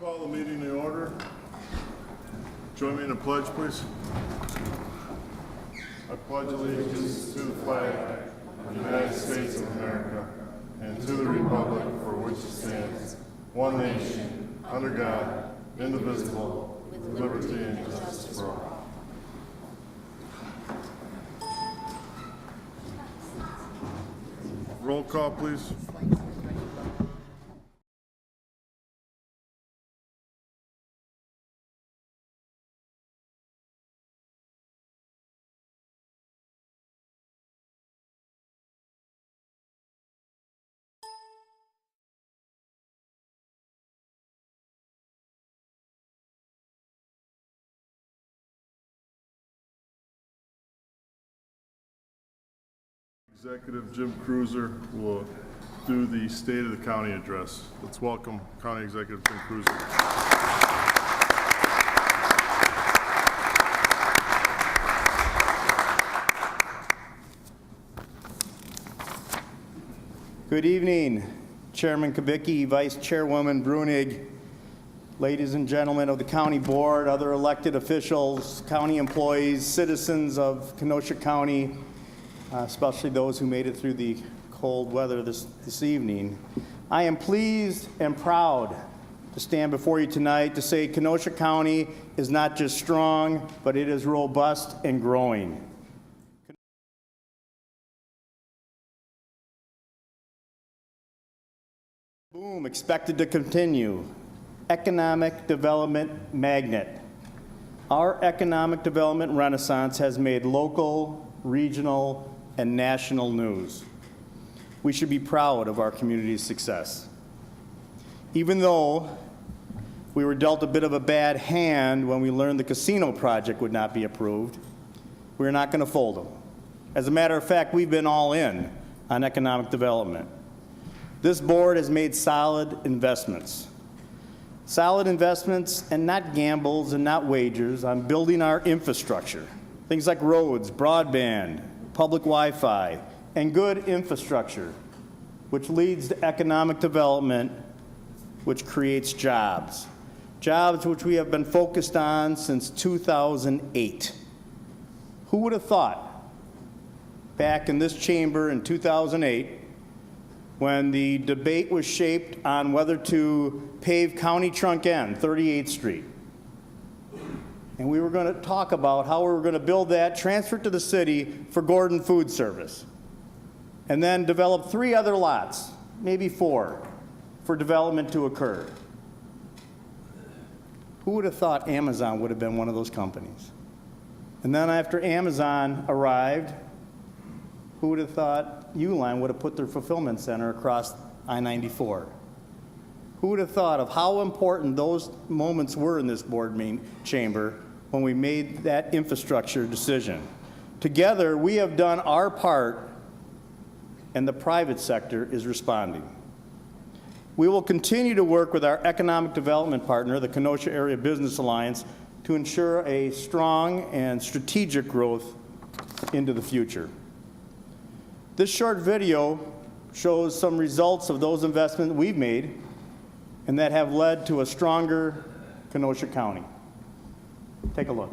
Call the meeting to order. Join me in a pledge, please. I pledge allegiance to the flag of the United States of America and to the republic for which it stands, one nation, under God, indivisible, with liberty and justice for all. Roll call, please. Executive Jim Cruiser will do the State of the County address. Let's welcome County Executive Jim Cruiser. Good evening, Chairman Kubicki, Vice Chairwoman Brunig, ladies and gentlemen of the County Board, other elected officials, county employees, citizens of Kenosha County, especially those who made it through the cold weather this evening. I am pleased and proud to stand before you tonight to say Kenosha County is not just strong, but it is robust and growing. Boom expected to continue. Economic development magnet. Our economic development renaissance has made local, regional, and national news. We should be proud of our community's success. Even though we were dealt a bit of a bad hand when we learned the casino project would not be approved, we're not going to fold them. As a matter of fact, we've been all in on economic development. This board has made solid investments. Solid investments and not gambles and not wagers on building our infrastructure. Things like roads, broadband, public Wi-Fi, and good infrastructure, which leads to economic development, which creates jobs. Jobs which we have been focused on since 2008. Who would have thought back in this chamber in 2008, when the debate was shaped on whether to pave County Trunk End, 38th Street, and we were going to talk about how we were going to build that, transfer it to the city for Gordon Food Service, and then develop 3 other lots, maybe 4, for development to occur. Who would have thought Amazon would have been one of those companies? And then after Amazon arrived, who would have thought Uline would have put their fulfillment center across I-94? Who would have thought of how important those moments were in this board chamber when we made that infrastructure decision? Together, we have done our part, and the private sector is responding. We will continue to work with our economic development partner, the Kenosha Area Business Alliance, to ensure a strong and strategic growth into the future. This short video shows some results of those investments we've made and that have led to a stronger Kenosha County. Take a look.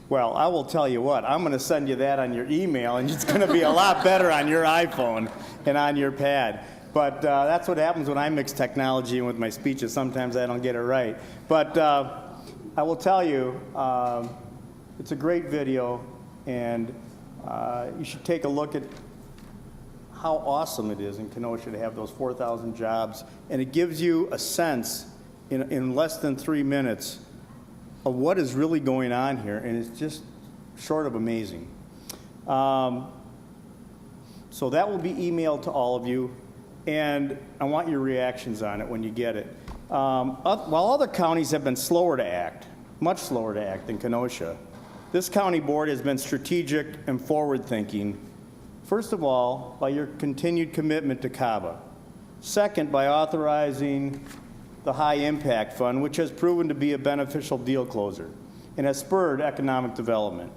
Well, I will tell you what, I'm going to send you that on your email, and it's going to be a lot better on your iPhone and on your pad. But that's what happens when I mix technology in with my speeches. Sometimes I don't get it right. But I will tell you, it's a great video, and you should take a look at how awesome it is in Kenosha to have those 4,000 jobs. And it gives you a sense in less than 3 minutes of what is really going on here, and it's just short of amazing. So that will be emailed to all of you, and I want your reactions on it when you get it. While other counties have been slower to act, much slower to act than Kenosha, this county board has been strategic and forward-thinking. First of all, by your continued commitment to CABA. Second, by authorizing the High Impact Fund, which has proven to be a beneficial deal closer and has spurred economic development.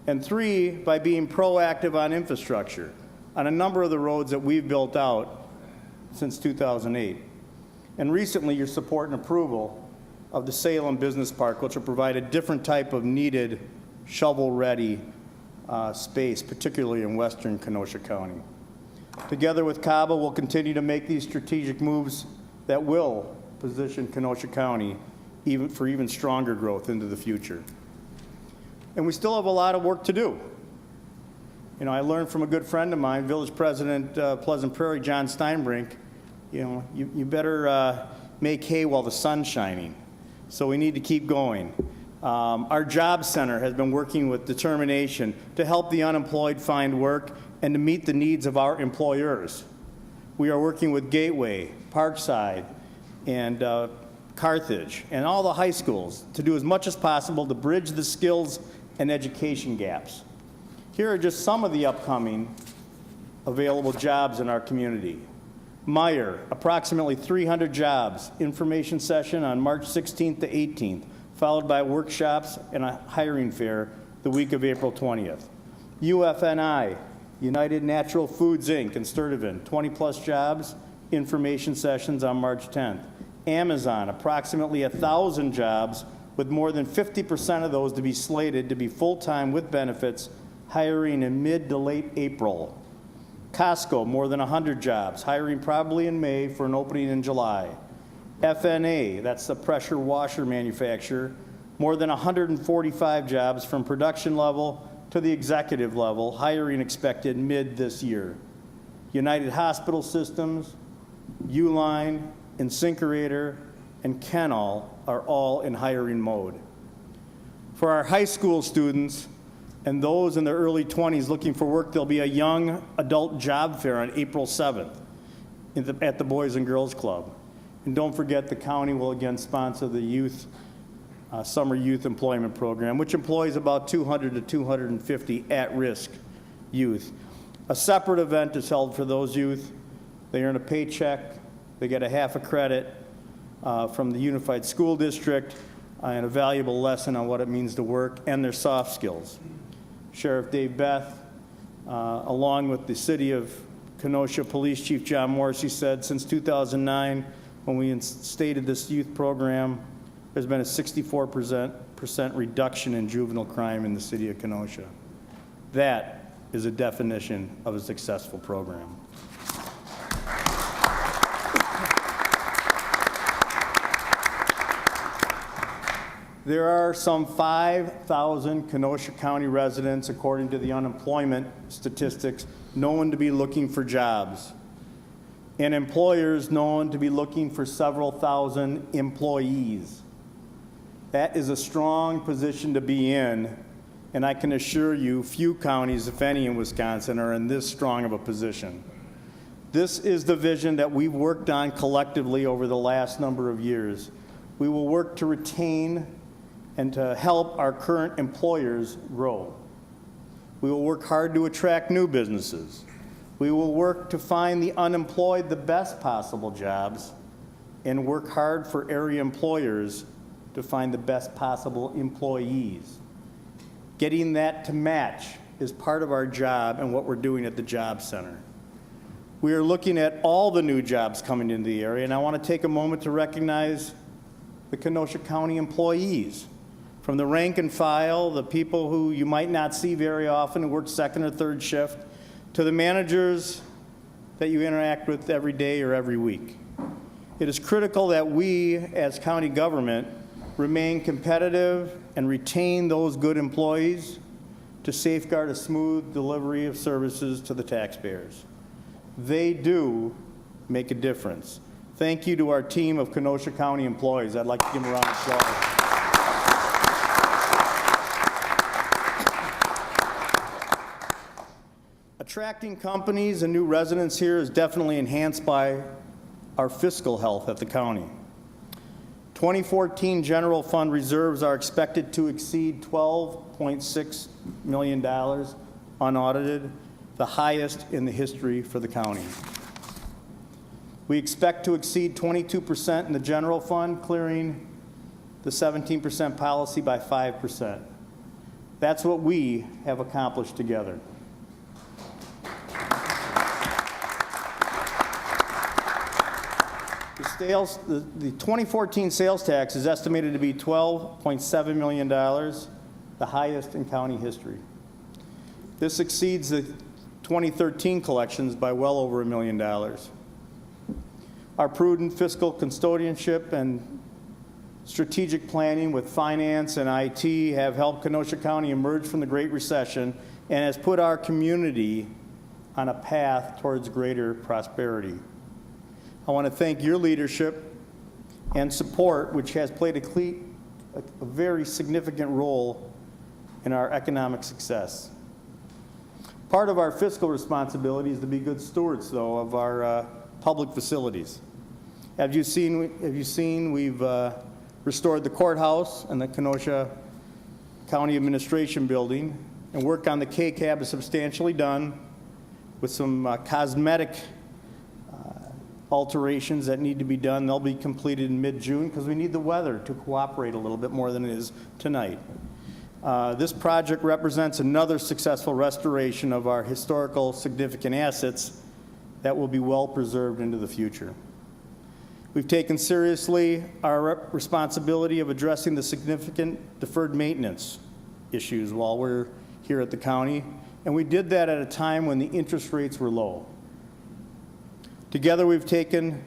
And three, by being proactive on infrastructure on a number of the roads that we've built out since 2008. And recently, your support and approval of the Salem Business Park, which will provide a different type of needed shovel-ready space, particularly in western Kenosha County. Together with CABA, we'll continue to make these strategic moves that will position Kenosha County for even stronger growth into the future. And we still have a lot of work to do. You know, I learned from a good friend of mine, Village President Pleasant Prairie, John Steinbrink, you better make hay while the sun's shining. So we need to keep going. Our Job Center has been working with determination to help the unemployed find work and to meet the needs of our employers. We are working with Gateway, Parkside, and Carthage, and all the high schools to do as much as possible to bridge the skills and education gaps. Here are just some of the upcoming available jobs in our community. Meyer, approximately 300 jobs, information session on March 16th to 18th, followed by workshops and a hiring fair the week of April 20th. UFNI, United Natural Foods, Inc. in Sturtevant, 20-plus jobs, information sessions on March 10th. Amazon, approximately 1,000 jobs, with more than 50% of those to be slated to be full-time with benefits, hiring in mid to late April. Costco, more than 100 jobs, hiring probably in May for an opening in July. FNA, that's the pressure washer manufacturer, more than 145 jobs from production level to the executive level, hiring expected mid this year. United Hospital Systems, Uline, Incinerator, and Kenall are all in hiring mode. For our high school students and those in their early 20s looking for work, there'll be a young adult job fair on April 7th at the Boys and Girls Club. And don't forget, the county will again sponsor the Summer Youth Employment Program, which employs about 200 to 250 at-risk youth. A separate event is held for those youth. They earn a paycheck, they get a half a credit from the Unified School District, and a valuable lesson on what it means to work and their soft skills. Sheriff Dave Beth, along with the City of Kenosha Police Chief John Morrissey, said since 2009, when we instated this youth program, there's been a 64% reduction in juvenile crime in the city of Kenosha. That is a definition of a successful program. There are some 5,000 Kenosha County residents, according to the unemployment statistics, known to be looking for jobs, and employers known to be looking for several thousand employees. That is a strong position to be in, and I can assure you few counties, if any, in Wisconsin are in this strong of a position. This is the vision that we've worked on collectively over the last number of years. We will work to retain and to help our current employers grow. We will work hard to attract new businesses. We will work to find the unemployed the best possible jobs and work hard for area employers to find the best possible employees. Getting that to match is part of our job and what we're doing at the Job Center. We are looking at all the new jobs coming into the area, and I want to take a moment to recognize the Kenosha County employees from the rank and file, the people who you might not see very often, who work second or third shift, to the managers that you interact with every day or every week. It is critical that we, as county government, remain competitive and retain those good employees to safeguard a smooth delivery of services to the taxpayers. They do make a difference. Thank you to our team of Kenosha County employees. I'd like to give them a round of applause. Attracting companies and new residents here is definitely enhanced by our fiscal health at the county. 2014 general fund reserves are expected to exceed $12.6 million unaudited, the highest in the history for the county. We expect to exceed 22% in the general fund, clearing the 17% policy by 5%. That's what we have accomplished together. The 2014 sales tax is estimated to be $12.7 million, the highest in county history. This exceeds the 2013 collections by well over $1 million. Our prudent fiscal custodianship and strategic planning with finance and IT have helped Kenosha County emerge from the Great Recession and has put our community on a path towards greater prosperity. I want to thank your leadership and support, which has played a very significant role in our economic success. Part of our fiscal responsibility is to be good stewards, though, of our public facilities. Have you seen we've restored the courthouse and the Kenosha County Administration Building, and work on the K-Cab is substantially done with some cosmetic alterations that need to be done. They'll be completed in mid-June because we need the weather to cooperate a little bit more than it is tonight. This project represents another successful restoration of our historical significant assets that will be well preserved into the future. We've taken seriously our responsibility of addressing the significant deferred maintenance issues while we're here at the county, and we did that at a time when the interest rates were low. Together, we've taken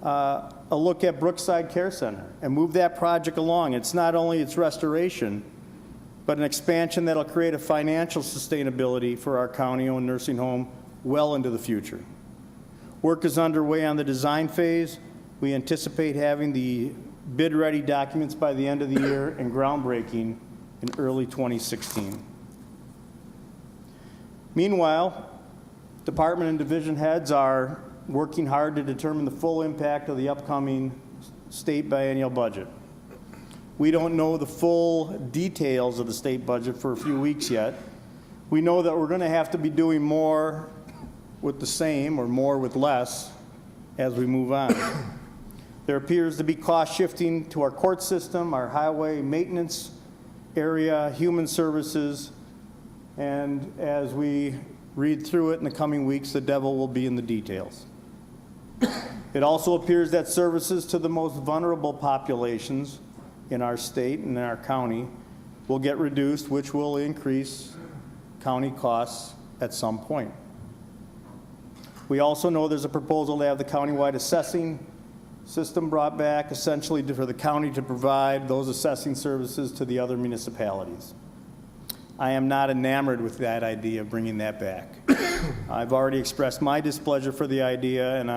a look at Brookside Care Center and moved that project along. It's not only its restoration, but an expansion that'll create a financial sustainability for our county-owned nursing home well into the future. Work is underway on the design phase. We anticipate having the bid-ready documents by the end of the year and groundbreaking in early 2016. Meanwhile, department and division heads are working hard to determine the full impact of the upcoming state biennial budget. We don't know the full details of the state budget for a few weeks yet. We know that we're going to have to be doing more with the same or more with less as we move on. There appears to be cost shifting to our court system, our highway maintenance area, human services, and as we read through it in the coming weeks, the devil will be in the details. It also appears that services to the most vulnerable populations in our state and in our county will get reduced, which will increase county costs at some point. We also know there's a proposal to have the countywide assessing system brought back, essentially for the county to provide those assessing services to the other municipalities. I am not enamored with that idea of bringing that back. I've already expressed my displeasure for the idea, and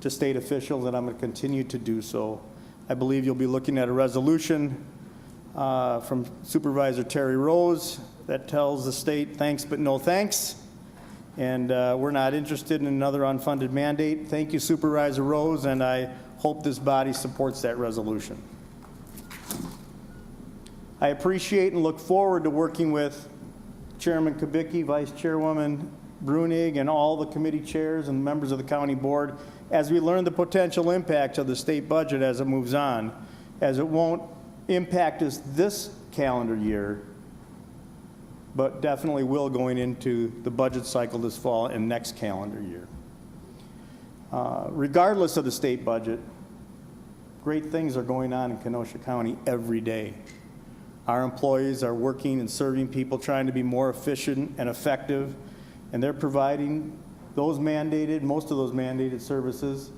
to state officials, and I'm going to continue to do so. I believe you'll be looking at a resolution from Supervisor Terry Rose that tells the state thanks but no thanks, and we're not interested in another unfunded mandate. Thank you, Supervisor Rose, and I hope this body supports that resolution. I appreciate and look forward to working with Chairman Kubicki, Vice Chairwoman Brunig, and all the committee chairs and members of the county board as we learn the potential impact of the state budget as it moves on, as it won't impact us this calendar year, but definitely will going into the budget cycle this fall and next calendar year. Regardless of the state budget, great things are going on in Kenosha County every day. Our employees are working and serving people, trying to be more efficient and effective, and they're providing those mandated, most of those mandated services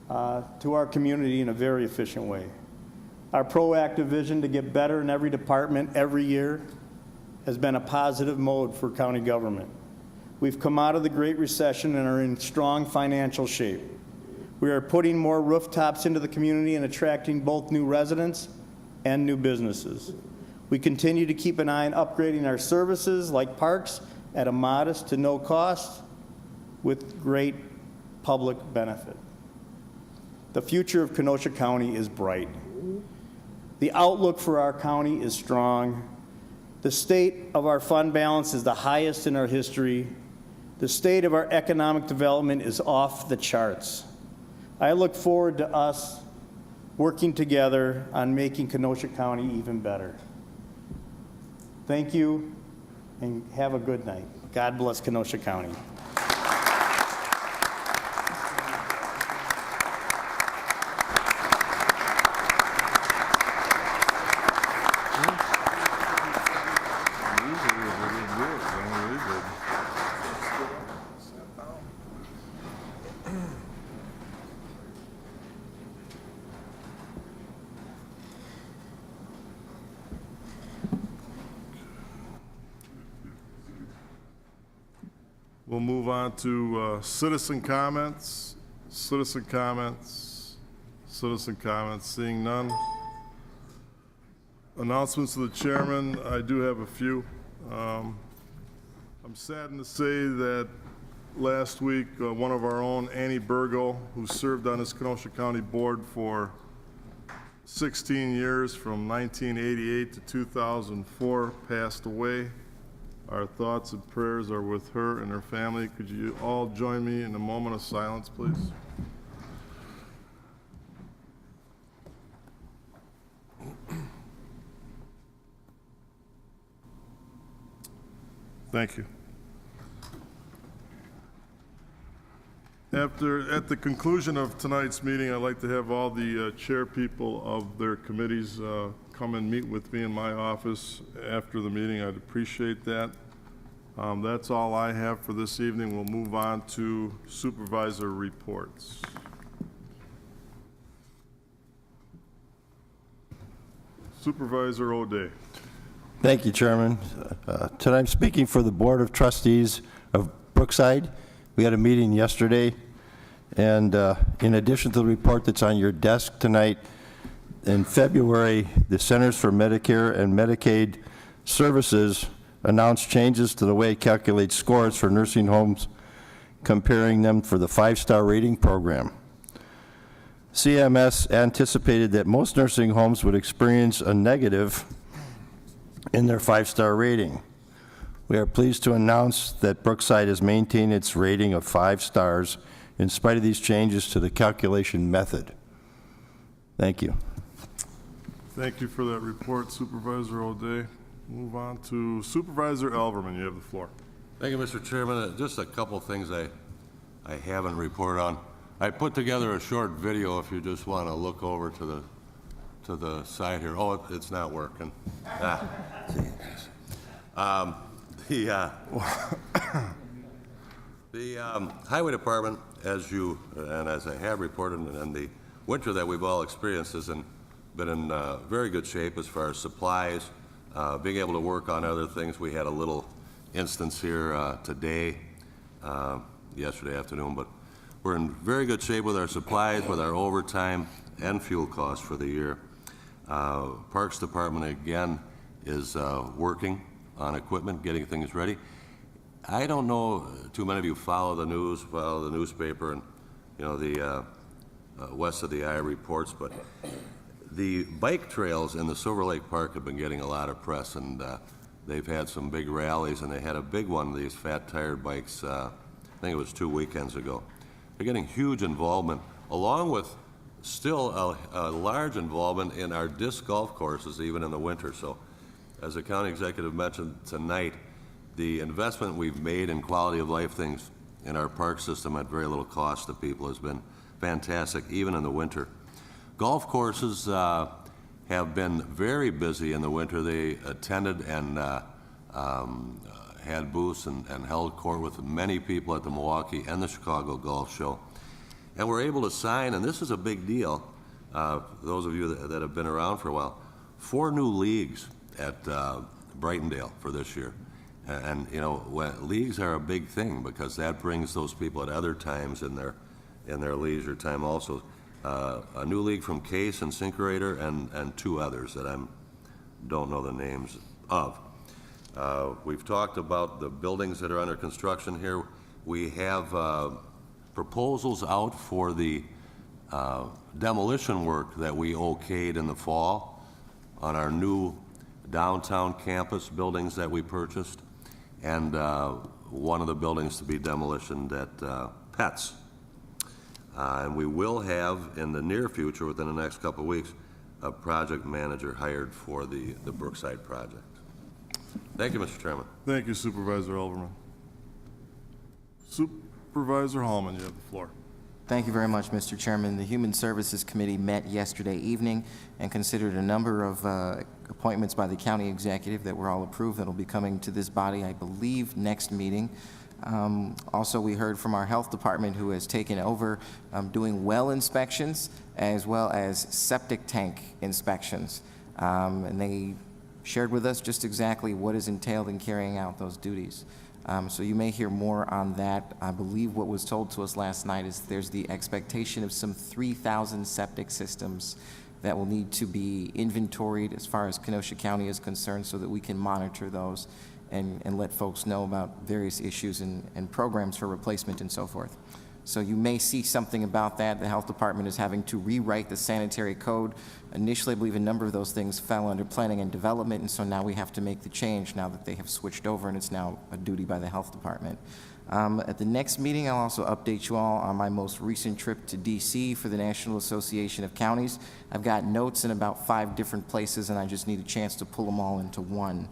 to our community in a very efficient way. Our proactive vision to get better in every department every year has been a positive mode for county government. We've come out of the Great Recession and are in strong financial shape. We are putting more rooftops into the community and attracting both new residents and new businesses. We continue to keep an eye on upgrading our services like parks at a modest to no cost with great public benefit. The future of Kenosha County is bright. The outlook for our county is strong. The state of our fund balance is the highest in our history. The state of our economic development is off the charts. I look forward to us working together on making Kenosha County even better. Thank you, and have a good night. God bless Kenosha County. We'll move on to citizen comments. Citizen comments. Citizen comments. Seeing none. Announcements of the chairman. I do have a few. I'm saddened to say that last week, one of our own, Annie Burgo, who served on this Kenosha County Board for 16 years from 1988 to 2004, passed away. Our thoughts and prayers are with her and her family. Could you all join me in a moment of silence, please? Thank you. At the conclusion of tonight's meeting, I'd like to have all the chair people of their committees come and meet with me in my office after the meeting. I'd appreciate that. That's all I have for this evening. We'll move on to supervisor reports. Supervisor O'Day. Thank you, Chairman. Tonight I'm speaking for the Board of Trustees of Brookside. We had a meeting yesterday, and in addition to the report that's on your desk tonight, in February, the Centers for Medicare and Medicaid Services announced changes to the way it calculates scores for nursing homes, comparing them for the 5-star rating program. CMS anticipated that most nursing homes would experience a negative in their 5-star rating. We are pleased to announce that Brookside has maintained its rating of 5 stars in spite of these changes to the calculation method. Thank you. Thank you for that report, Supervisor O'Day. Move on to Supervisor Elverman. You have the floor. Thank you, Mr. Chairman. Just a couple things I haven't reported on. I put together a short video if you just want to look over to the side here. Oh, it's not working. The Highway Department, as I have reported, and the winter that we've all experienced has been in very good shape as far as supplies, being able to work on other things. We had a little instance here today, yesterday afternoon, but we're in very good shape with our supplies, with our overtime and fuel costs for the year. Parks Department, again, is working on equipment, getting things ready. I don't know, too many of you follow the news, follow the newspaper, and the West of the Eye reports, but the bike trails in the Silver Lake Park have been getting a lot of press, and they've had some big rallies, and they had a big one, these fat-tired bikes, I think it was 2 weekends ago. They're getting huge involvement, along with still a large involvement in our disc golf courses, even in the winter. So, as the county executive mentioned tonight, the investment we've made in quality of life things in our park system at very little cost to people has been fantastic, even in the winter. Golf courses, have been very busy in the winter. They attended and had booths and held court with many people at the Milwaukee and the Chicago Golf Show. And we're able to sign, and this is a big deal, those of you that have been around for a while, 4 new leagues at Brightondale for this year. And you know, leagues are a big thing because that brings those people at other times in their leisure time also. A new league from Case and Syncerator and 2 others that I don't know the names of. We've talked about the buildings that are under construction here. We have proposals out for the demolition work that we okayed in the fall on our new downtown campus buildings that we purchased, and one of the buildings to be demolished at Pets. And we will have, in the near future, within the next couple of weeks, a project manager hired for the Brookside project. Thank you, Mr. Chairman. Thank you, Supervisor Elverman. Supervisor Hallman, you have the floor. Thank you very much, Mr. Chairman. The Human Services Committee met yesterday evening and considered a number of appointments by the county executive that were all approved that will be coming to this body, I believe, next meeting. Also, we heard from our health department, who has taken over doing well inspections as well as septic tank inspections. And they shared with us just exactly what is entailed in carrying out those duties. So you may hear more on that. I believe what was told to us last night is there's the expectation of some 3,000 septic systems that will need to be inventoried as far as Kenosha County is concerned so that we can monitor those and let folks know about various issues and programs for replacement and so forth. So you may see something about that. The health department is having to rewrite the sanitary code. Initially, I believe a number of those things fell under planning and development, and so now we have to make the change now that they have switched over, and it's now a duty by the health department. At the next meeting, I'll also update you all on my most recent trip to DC for the National Association of Counties. I've got notes in about 5 different places, and I just need a chance to pull them all into one.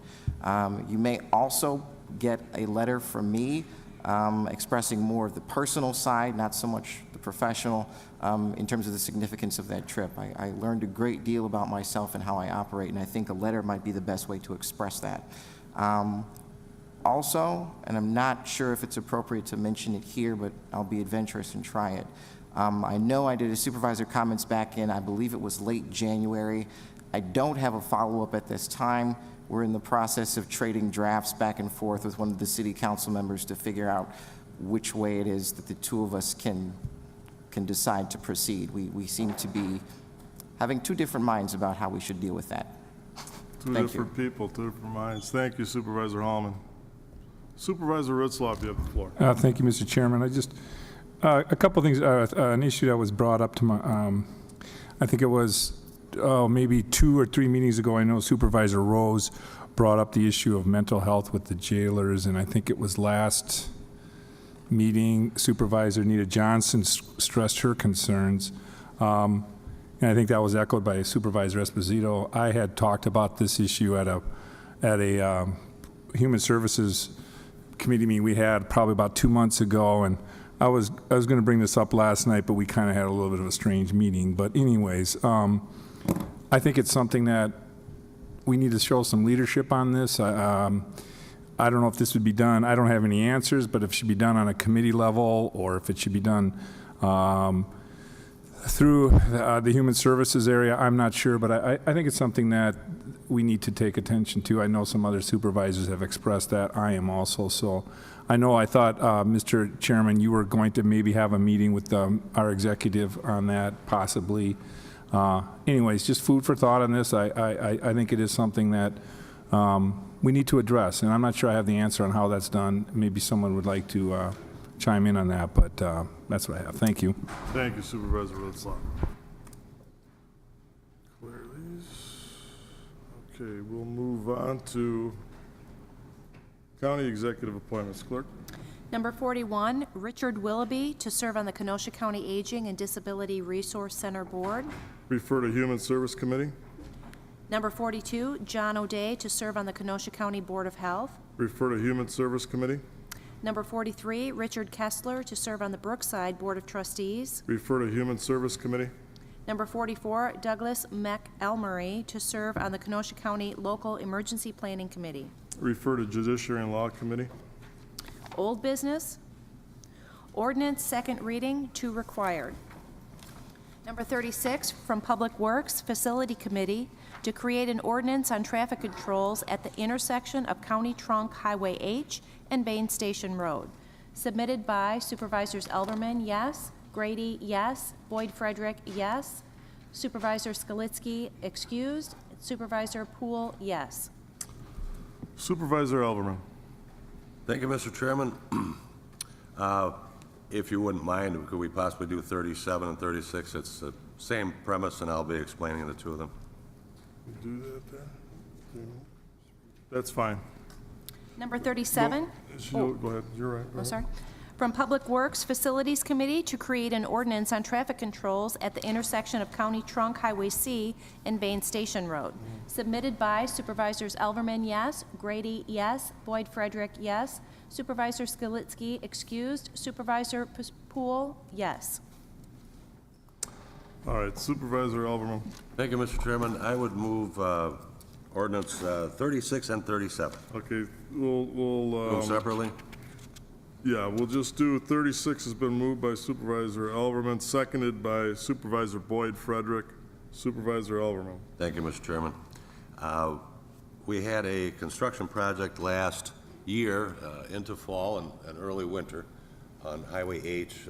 You may also get a letter from me expressing more of the personal side, not so much the professional, in terms of the significance of that trip. I learned a great deal about myself and how I operate, and I think a letter might be the best way to express that. Also, and I'm not sure if it's appropriate to mention it here, but I'll be adventurous and try it. I know I did a supervisor comments back in, I believe it was late January. I don't have a follow-up at this time. We're in the process of trading drafts back and forth with one of the city council members to figure out which way it is that the 2 of us can decide to proceed. We seem to be having 2 different minds about how we should deal with that. Two different people, 2 different minds. Thank you, Supervisor Hallman. Supervisor Ritzloff, you have the floor. Thank you, Mr. Chairman. I just, a couple of things, an issue that was brought up to my, I think it was maybe 2 or 3 meetings ago. I know Supervisor Rose brought up the issue of mental health with the jailers, and I think it was last meeting, Supervisor Nita Johnson stressed her concerns. And I think that was echoed by Supervisor Esposito. I had talked about this issue at a Human Services Committee meeting we had probably about 2 months ago, and I was going to bring this up last night, but we kind of had a little bit of a strange meeting. But anyways, I think it's something that we need to show some leadership on this. I don't know if this would be done. I don't have any answers, but if it should be done on a committee level or if it should be done through the human services area, I'm not sure, but I think it's something that we need to take attention to. I know some other supervisors have expressed that. I am also. So I know I thought, Mr. Chairman, you were going to maybe have a meeting with our executive on that, possibly. Anyways, just food for thought on this. I think it is something that we need to address, and I'm not sure I have the answer on how that's done. Maybe someone would like to chime in on that, but that's what I have. Thank you. Thank you, Supervisor Ritzloff. Clear these. Okay, we'll move on to county executive appointments. Clerk? Number 41, Richard Willoughby to serve on the Kenosha County Aging and Disability Resource Center Board. Refer to Human Service Committee. Number 42, John O'Day to serve on the Kenosha County Board of Health. Refer to Human Service Committee. Number 43, Richard Kessler to serve on the Brookside Board of Trustees. Refer to Human Service Committee. Number 44, Douglas McElmurray to serve on the Kenosha County Local Emergency Planning Committee. Refer to Judiciary and Law Committee. Old business. Ordinance, second reading, 2 required. Number 36, from Public Works Facility Committee to create an ordinance on traffic controls at the intersection of County Trunk Highway H and Bane Station Road. Submitted by Supervisors Elderman, yes. Grady, yes. Boyd Frederick, yes. Supervisor Skalitsky, excused. Supervisor Poole, yes. Supervisor Elverman. Thank you, Mr. Chairman. If you wouldn't mind, could we possibly do 37 and 36? It's the same premise, and I'll be explaining the two of them. Do that then? That's fine. Number 37. Go ahead, you're right. Oh, sorry. From Public Works Facilities Committee to create an ordinance on traffic controls at the intersection of County Trunk Highway C and Bane Station Road. Submitted by Supervisors Elverman, yes. Grady, yes. Boyd Frederick, yes. Supervisor Skalitsky, excused. Supervisor Poole, yes. All right, Supervisor Elverman. Thank you, Mr. Chairman. I would move ordinance 36 and 37. Okay, we'll Move separately? yeah, we'll just do 36 has been moved by Supervisor Elverman, seconded by Supervisor Boyd Frederick. Supervisor Elverman. Thank you, Mr. Chairman. We had a construction project last year into fall and early winter on Highway H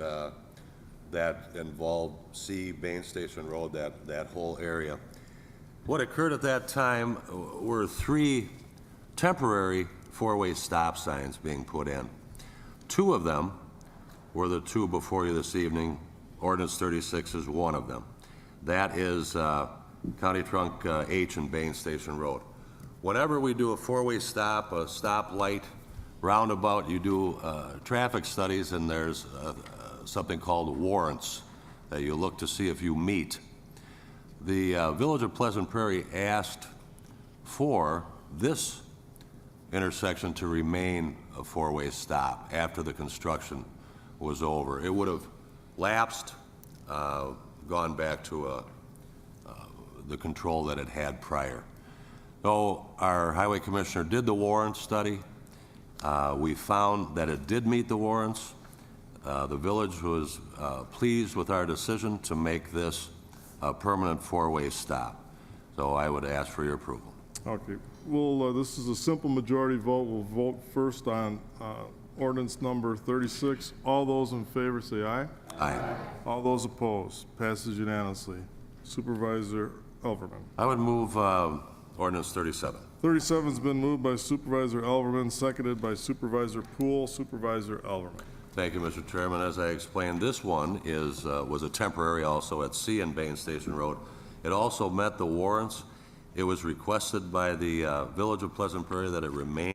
that involved C, Bane Station Road, that whole area. What occurred at that time were 3 temporary 4-way stop signs being put in. 2 of them were the 2 before you this evening. Ordinance 36 is one of them. That is County Trunk H and Bane Station Road. Whenever we do a 4-way stop, a stoplight, roundabout, you do traffic studies, and there's something called warrants that you look to see if you meet. The Village of Pleasant Prairie asked for this intersection to remain a 4-way stop after the construction was over. It would have lapsed, gone back to the control that it had prior. So our Highway Commissioner did the warrant study. We found that it did meet the warrants. The village was pleased with our decision to make this a permanent 4-way stop. So I would ask for your approval. Okay, well, this is a simple majority vote. We'll vote first on ordinance number 36. All those in favor say aye. Aye. All those opposed, passes unanimously. Supervisor Elverman. I would move ordinance 37. 37's been moved by Supervisor Elverman, seconded by Supervisor Poole. Supervisor Elverman. Thank you, Mr. Chairman. As I explained, this one was a temporary also at C and Bane Station Road. It also met the warrants. It was requested by the Village of Pleasant Prairie that it remain